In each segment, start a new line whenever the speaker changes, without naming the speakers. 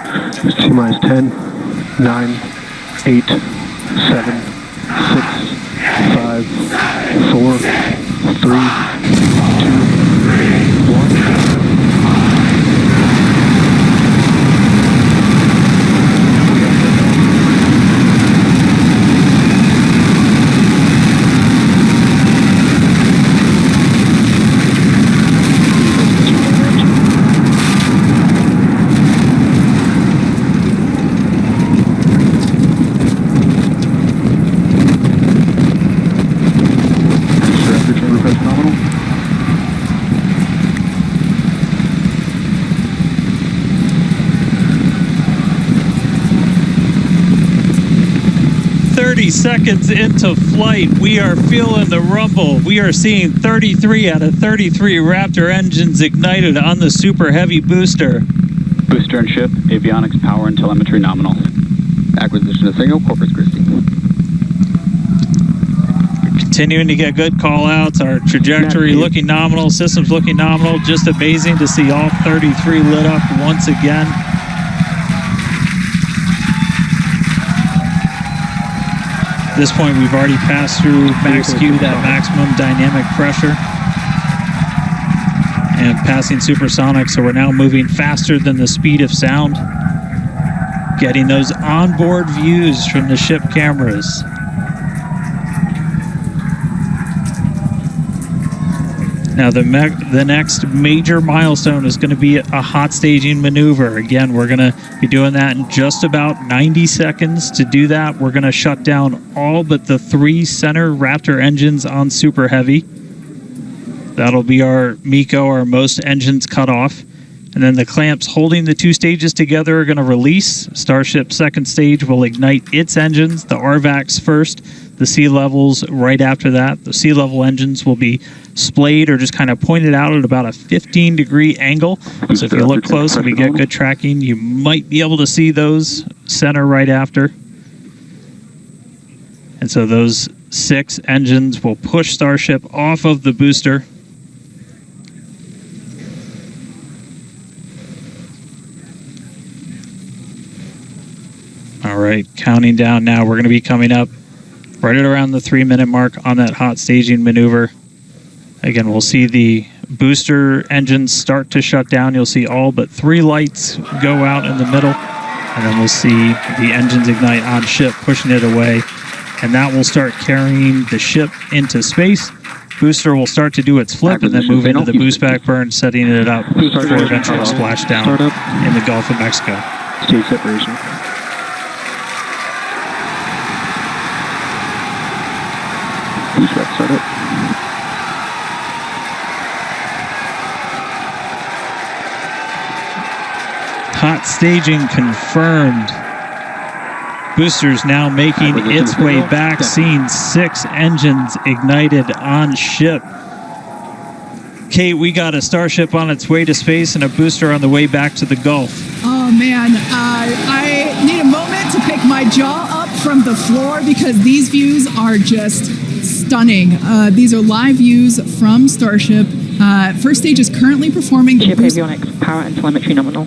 T-minus 10, 9, 8, 7, 6, 5, 4, 3, 2, 1. Nominal.
30 seconds into flight, we are feeling the rumble. We are seeing 33 out of 33 Raptor engines ignited on the Super Heavy booster.
Booster and ship, avionics, power, and telemetry nominal. Acquisition of signal, Corpus Christi.
Continuing to get good call-outs. Our trajectory looking nominal, systems looking nominal. Just amazing to see all 33 lit up once again. At this point, we've already passed through max Q, that maximum dynamic pressure, and passing supersonic, so we're now moving faster than the speed of sound, getting those onboard views from the ship cameras. Now the next major milestone is going to be a hot staging maneuver. Again, we're going to be doing that in just about 90 seconds. To do that, we're going to shut down all but the 3 center Raptor engines on Super Heavy. That'll be our MECO, our most engines cut off. And then the clamps holding the 2 stages together are going to release. Starship second stage will ignite its engines, the RVACs first, the sea levels right after that. The sea level engines will be splayed or just kind of pointed out at about a 15-degree angle. So if you look close and we get good tracking, you might be able to see those center right after. And so those 6 engines will push Starship off of the booster. All right, counting down now. We're going to be coming up right at around the 3-minute mark on that hot staging maneuver. Again, we'll see the booster engines start to shut down. You'll see all but 3 lights go out in the middle. And then we'll see the engines ignite on ship, pushing it away. And that will start carrying the ship into space. Booster will start to do its flip and then move into the boost back burn, setting it up for eventual splashdown in the Gulf of Mexico.
Stage separation. Boost back startup.
Hot staging confirmed. Boosters now making its way back, seeing 6 engines ignited on ship. Kate, we got a Starship on its way to space and a booster on the way back to the Gulf.
Oh man, I need a moment to pick my jaw up from the floor because these views are just stunning. These are live views from Starship. First stage is currently performing the
ship avionics, power, and telemetry nominal.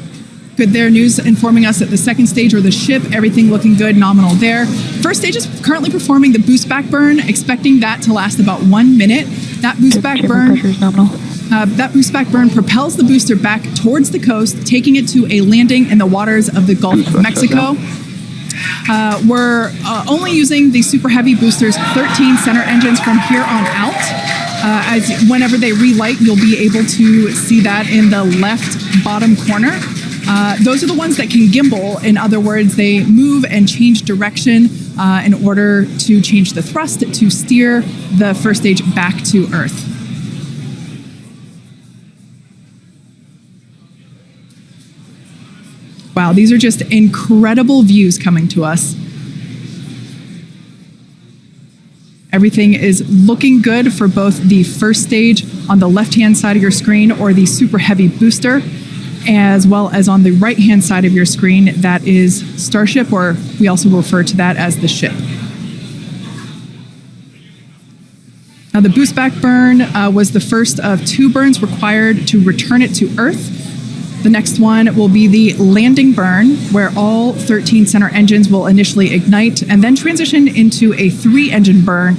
Good there, news informing us that the second stage or the ship, everything looking good, nominal there. First stage is currently performing the boost back burn, expecting that to last about 1 minute. That boost back burn, that boost back burn propels the booster back towards the coast, taking it to a landing in the waters of the Gulf of Mexico. We're only using the Super Heavy boosters 13 center engines from here on out. As whenever they relight, you'll be able to see that in the left bottom corner. Those are the ones that can gimbal. In other words, they move and change direction in order to change the thrust to steer the first stage back to Earth. Wow, these are just incredible views coming to us. Everything is looking good for both the first stage on the left-hand side of your screen or the Super Heavy booster, as well as on the right-hand side of your screen, that is Starship, or we also refer to that as the ship. Now, the boost back burn was the first of 2 burns required to return it to Earth. The next one will be the landing burn, where all 13 center engines will initially ignite and then transition into a 3-engine burn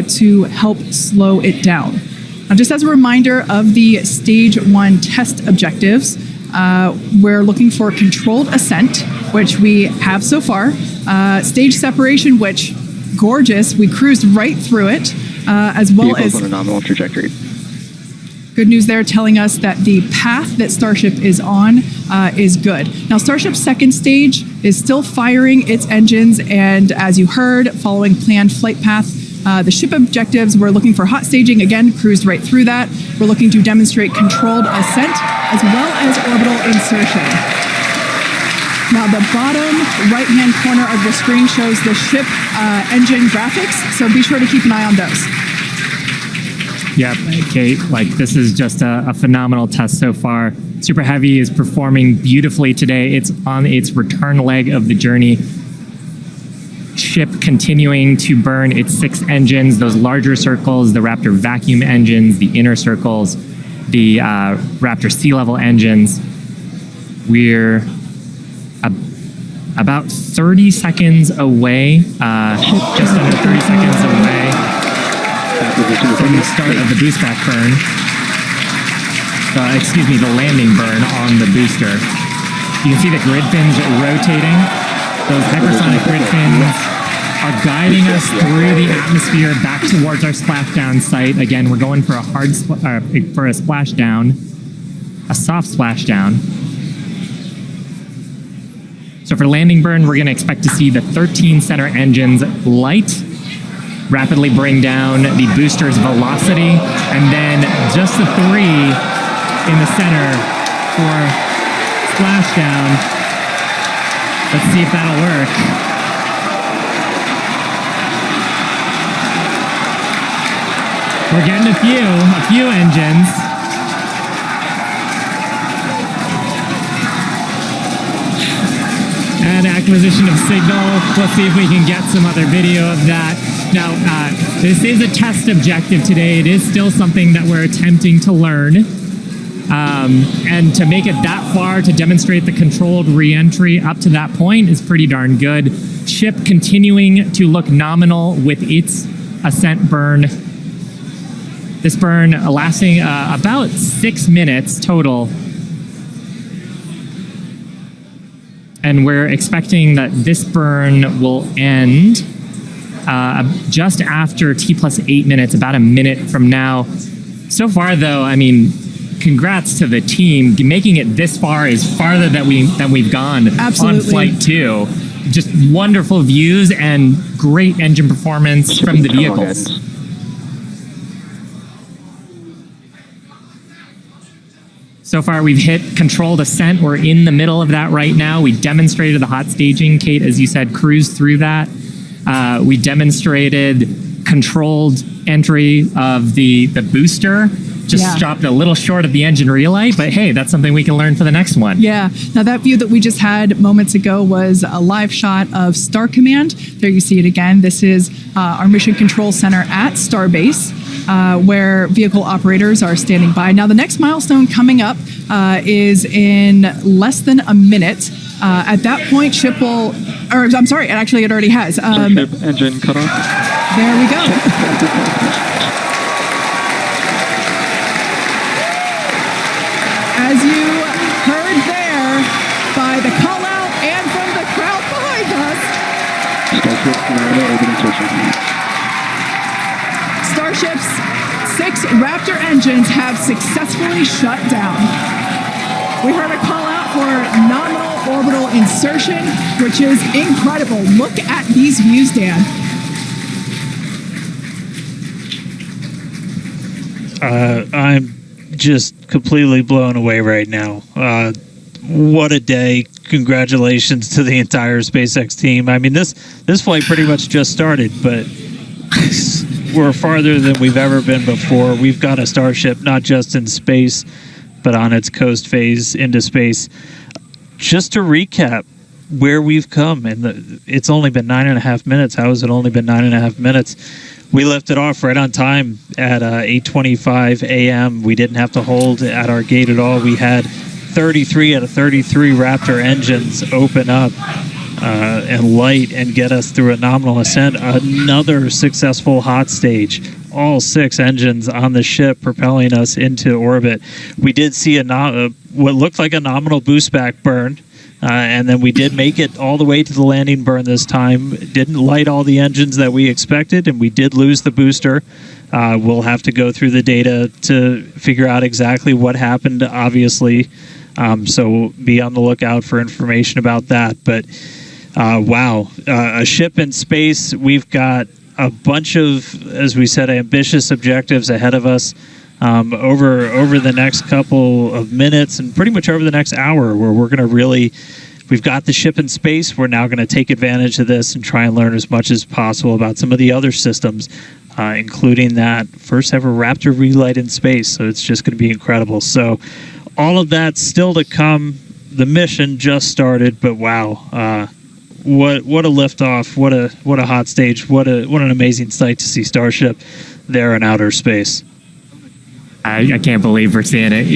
to help slow it down. Now, just as a reminder of the Stage 1 test objectives, we're looking for controlled ascent, which we have so far. Stage separation, which, gorgeous, we cruised right through it, as well
Vehicles
as...
on a nominal trajectory.
Good news there, telling us that the path that Starship is on is good. Now, Starship's second stage is still firing its engines, and as you heard, following planned flight path, the ship objectives, we're looking for hot staging, again, cruised right through that. We're looking to demonstrate controlled ascent, as well as orbital insertion. Now, the bottom right-hand corner of the screen shows the ship engine graphics, so be sure to keep an eye on those.
Yeah, Kate, like this is just a phenomenal test so far. Super Heavy is performing beautifully today. It's on its return leg of the journey. Ship continuing to burn its 6 engines, those larger circles, the Raptor vacuum engines, the inner circles, the Raptor sea level engines. We're about 30 seconds away, just under 30 seconds away from the start of the boost back burn. The landing burn on the booster. You can see the grid fins rotating. Those hypersonic grid fins are guiding us through the atmosphere back towards our splashdown site. Again, we're going for a for a splashdown, a soft splashdown. So for landing burn, we're going to expect to see the 13 center engines light, rapidly bring down the booster's velocity, and then just the 3 in the center for splashdown. Let's see if that'll work. We're getting a few engines. And acquisition of signal. Let's see if we can get some other video of that. Now, this is a test objective today. It is still something that we're attempting to learn. And to make it that far, to demonstrate the controlled re-entry up to that point is pretty darn good. Ship continuing to look nominal with its ascent burn. This burn lasting about 6 minutes total. And we're expecting that this burn will end just after T+8 minutes, about a minute from now. So far, though, I mean, congrats to the team. Making it this far is farther than we've gone.
Absolutely.
On Flight 2. Just wonderful views and great engine performance from the vehicles. So far, we've hit controlled ascent. We're in the middle of that right now. We demonstrated the hot staging. Kate, as you said, cruised through that. We demonstrated controlled entry of the booster. Just stopped a little short of the engine relight, but hey, that's something we can learn for the next one. Yeah.
Now, that view that we just had moments ago was a live shot of Star Command. There you see it again. This is our Mission Control Center at Starbase, where vehicle operators are standing by. Now, the next milestone coming up is in less than a minute. At that point, ship will, or I'm sorry, actually it already has.
Ship engine cut off.
There we go. As you heard there by the call out and from the crowd behind us, Starship's 6 Raptor engines have successfully shut down. We heard a call out for nominal orbital insertion, which is incredible. Look at these views, Dan.
I'm just completely blown away right now. What a day. Congratulations to the entire SpaceX team. I mean, this flight pretty much just started, but we're farther than we've ever been before. We've got a Starship not just in space, but on its coast phase into space. Just to recap where we've come, and it's only been 9.5 minutes. How has it only been 9.5 minutes? We lifted off right on time at 8:25 a.m. We didn't have to hold at our gate at all. We had 33 out of 33 Raptor engines open up and light and get us through a nominal ascent. Another successful hot stage. All 6 engines on the ship propelling us into orbit. We did see what looked like a nominal boost back burn. And then we did make it all the way to the landing burn this time. Didn't light all the engines that we expected, and we did lose the booster. We'll have to go through the data to figure out exactly what happened, obviously. So be on the lookout for information about that. But wow, a ship in space. We've got a bunch of, as we said, ambitious objectives ahead of us. Over the next couple of minutes and pretty much over the next hour, where we're going to we've got the ship in space. We're now going to take advantage of this and try and learn as much as possible about some of the other systems, including that first ever Raptor relight in space. So it's just going to be incredible. So all of that still to come. The mission just started, but wow, what a liftoff! What a hot stage! What an amazing sight to see Starship there in outer space.
I can't believe we're seeing it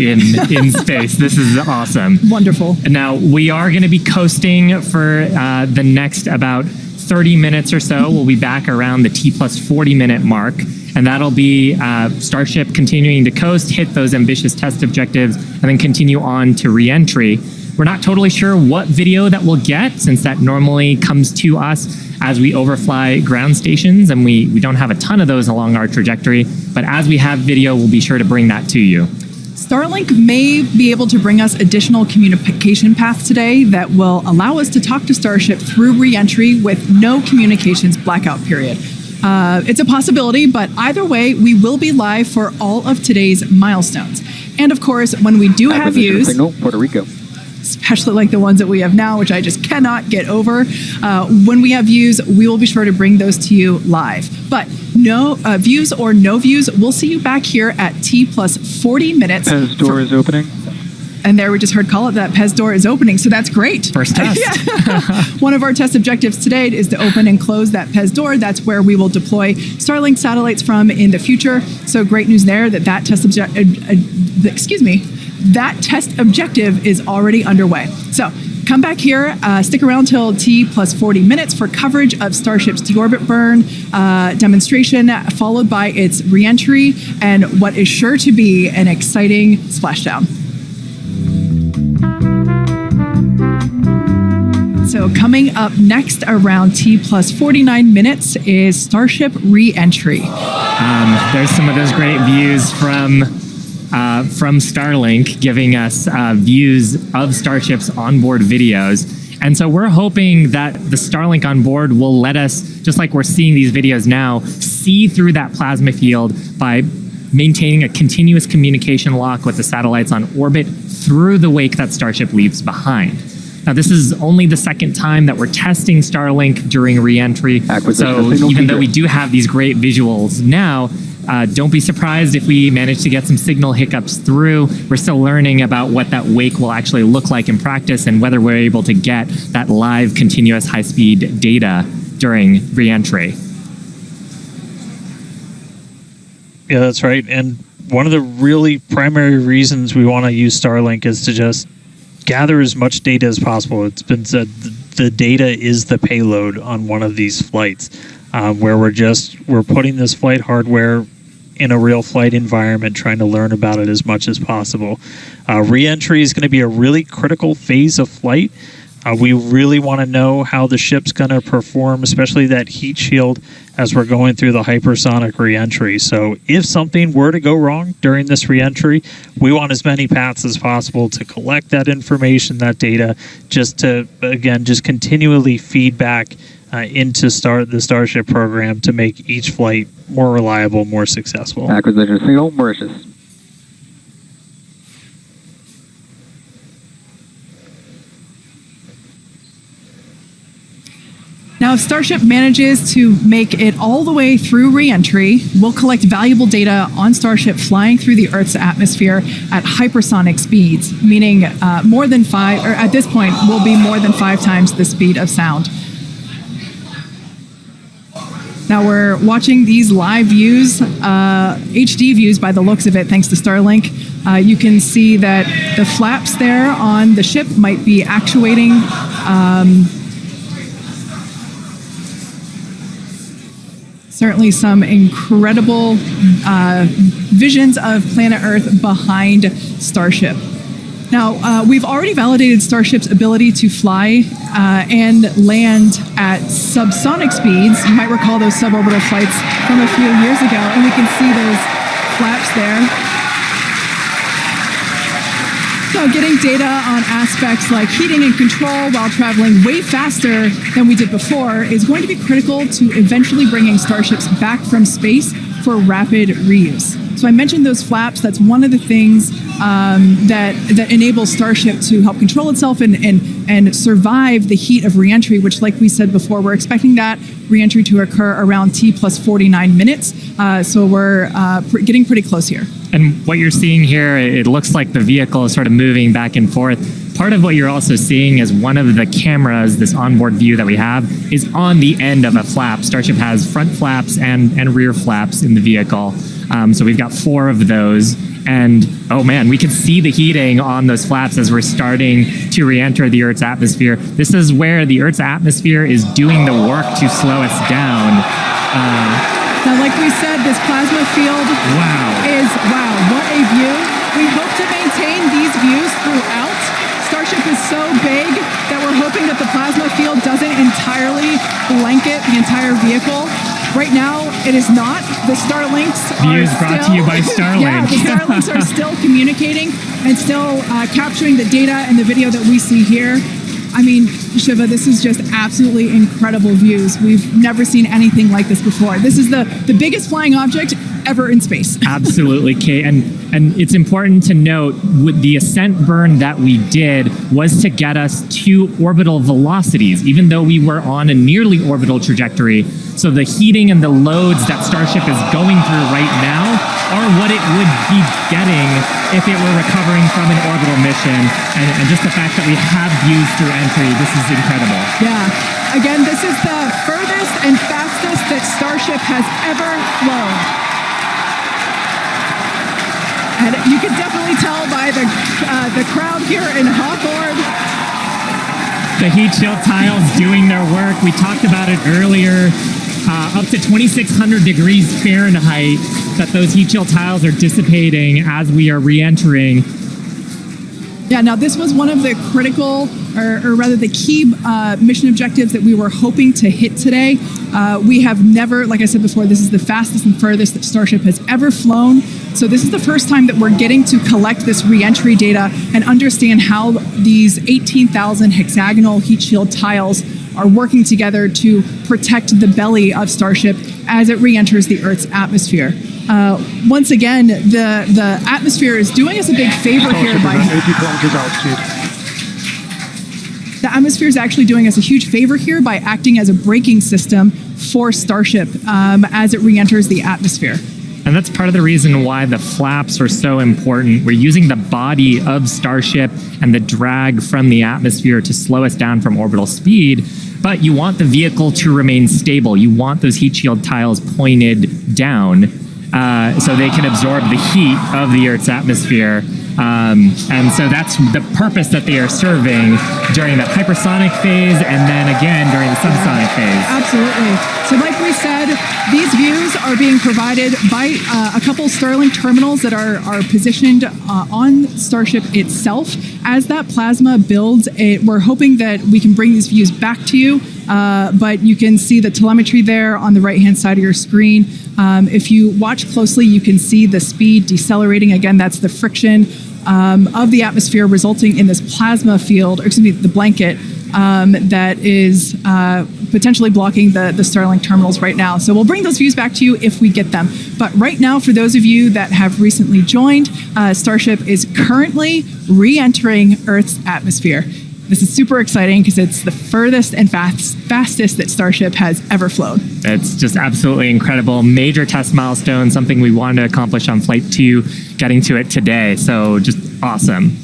in space. This is awesome.
Wonderful.
Now, we are going to be coasting for the next about 30 minutes or so. We'll be back around the T+40 minute mark, and that'll be Starship continuing to coast, hit those ambitious test objectives, and then continue on to re-entry. We're not totally sure what video that we'll get, since that normally comes to us as we overfly ground stations, and we don't have a ton of those along our trajectory. But as we have video, we'll be sure to bring that to you.
Starlink may be able to bring us additional communication paths today that will allow us to talk to Starship through re-entry with no communications blackout period. It's a possibility, but either way, we will be live for all of today's milestones. And of course, when we do have views,
signal, Puerto Rico.
especially like the ones that we have now, which I just cannot get over. When we have views, we will be sure to bring those to you live. But no views or no views, we'll see you back here at T+40 minutes.
Pez door is opening.
And there we just heard call it that Pez door is opening, so that's great.
First test.
Yeah. One of our test objectives today is to open and close that Pez door. That's where we will deploy Starlink satellites from in the future. So great news there that that test objective is already underway. So come back here, stick around till T+40 minutes for coverage of Starship's deorbit burn demonstration, followed by its reentry and what is sure to be an exciting splashdown. So coming up next around T+49 minutes is Starship re-entry.
There's some of those great views from Starlink, giving us views of Starship's onboard videos. And so we're hoping that the Starlink on board will let us, just like we're seeing these videos now, see through that plasma field by maintaining a continuous communication lock with the satellites on orbit through the wake that Starship leaves behind. Now, this is only the second time that we're testing Starlink during re-entry. So even though we do have these great visuals now, don't be surprised if we manage to get some signal hiccups through. We're still learning about what that wake will actually look like in practice and whether we're able to get that live continuous high-speed data during re-entry.
Yeah, that's right. And one of the really primary reasons we want to use Starlink is to just gather as much data as possible. It's been said the data is the payload on one of these flights, where we're putting this flight hardware in a real flight environment, trying to learn about it as much as possible. Re-entry is going to be a really critical phase of flight. We really want to know how the ship's going to perform, especially that heat shield, as we're going through the hypersonic re-entry. So if something were to go wrong during this re-entry, we want as many paths as possible to collect that information, that data, just to, again, just continually feed back into the Starship program to make each flight more reliable, more successful.
Acquisition signal, Mauritius.
Now, if Starship manages to make it all the way through re-entry, we'll collect valuable data on Starship flying through the Earth's atmosphere at hypersonic speeds, meaning more than 5, or at this point, will be more than 5 times the speed of sound. Now we're watching these live views, HD views by the looks of it, thanks to Starlink. You can see that the flaps there on the ship might be actuating. Certainly some incredible visions of planet Earth behind Starship. Now, we've already validated Starship's ability to fly and land at subsonic speeds. You might recall those suborbital flights from a few years ago, and we can see those flaps there. So getting data on aspects like heating and control while traveling way faster than we did before is going to be critical to eventually bringing starships back from space for rapid reuse. So I mentioned those flaps. That's one of the things that enables Starship to help control itself and survive the heat of reentry, which, like we said before, we're expecting that reentry to occur around T plus 49 minutes. So we're getting pretty close here.
And what you're seeing here, it looks like the vehicle is sort of moving back and forth. Part of what you're also seeing is one of the cameras, this onboard view that we have, is on the end of a flap. Starship has front flaps and rear flaps in the vehicle. So we've got 4 of those. And oh man, we can see the heating on those flaps as we're starting to re-enter the Earth's atmosphere. This is where the Earth's atmosphere is doing the work to slow us down.
Now, like we said, this plasma field is, wow, what a view. We hope to maintain these views throughout. Starship is so big that we're hoping that the plasma field doesn't entirely blanket the entire vehicle. Right now, it is not. The Starlinks
Views brought to you by Starlink.
Yeah, the Starlinks are still communicating and still capturing the data and the video that we see here. I mean, Shiva, this is just absolutely incredible views. We've never seen anything like this before. This is the biggest flying object ever in space.
Absolutely, Kate. And it's important to note, with the Ascent burn that we did was to get us to orbital velocities, even though we were on a nearly orbital trajectory. So the heating and the loads that Starship is going through right now are what it would be getting if it were recovering from an orbital mission. And just the fact that we have views through entry, this is incredible.
Yeah. Again, this is the furthest and fastest that Starship has ever flown. And you can definitely tell by the crowd here in Hawthorne.
The heat shield tiles doing their work. We talked about it earlier. Up to 2,600 degrees Fahrenheit that those heat shield tiles are dissipating as we are re-entering.
Yeah, now this was one of the critical, or rather the key mission objectives that we were hoping to hit today. We have never, like I said before, this is the fastest and furthest that Starship has ever flown. So this is the first time that we're getting to collect this re-entry data and understand how these 18,000 hexagonal heat shield tiles are working together to protect the belly of Starship as it re-enters the Earth's atmosphere. Once again, the atmosphere is doing us a big favor here by...
80 kilometers altitude.
The atmosphere is actually doing us a huge favor here by acting as a braking system for Starship as it re-enters the atmosphere.
And that's part of the reason why the flaps are so important. We're using the body of Starship and the drag from the atmosphere to slow us down from orbital speed. But you want the vehicle to remain stable. You want those heat shield tiles pointed down so they can absorb the heat of the Earth's atmosphere. And so that's the purpose that they are serving during the hypersonic phase and then again during the subsonic phase.
Absolutely. So like we said, these views are being provided by a couple Starlink terminals that are positioned on Starship itself. As that plasma builds, we're hoping that we can bring these views back to you, but you can see the telemetry there on the right-hand side of your screen. If you watch closely, you can see the speed decelerating. Again, that's the friction of the atmosphere resulting in this plasma field, or excuse me, the blanket that is potentially blocking the Starlink terminals right now. So we'll bring those views back to you if we get them. But right now, for those of you that have recently joined, Starship is currently re-entering Earth's atmosphere. This is super exciting because it's the furthest and fastest that Starship has ever flown.
It's just absolutely incredible. Major test milestone, something we wanted to accomplish on Flight 2, getting to it today. So just awesome.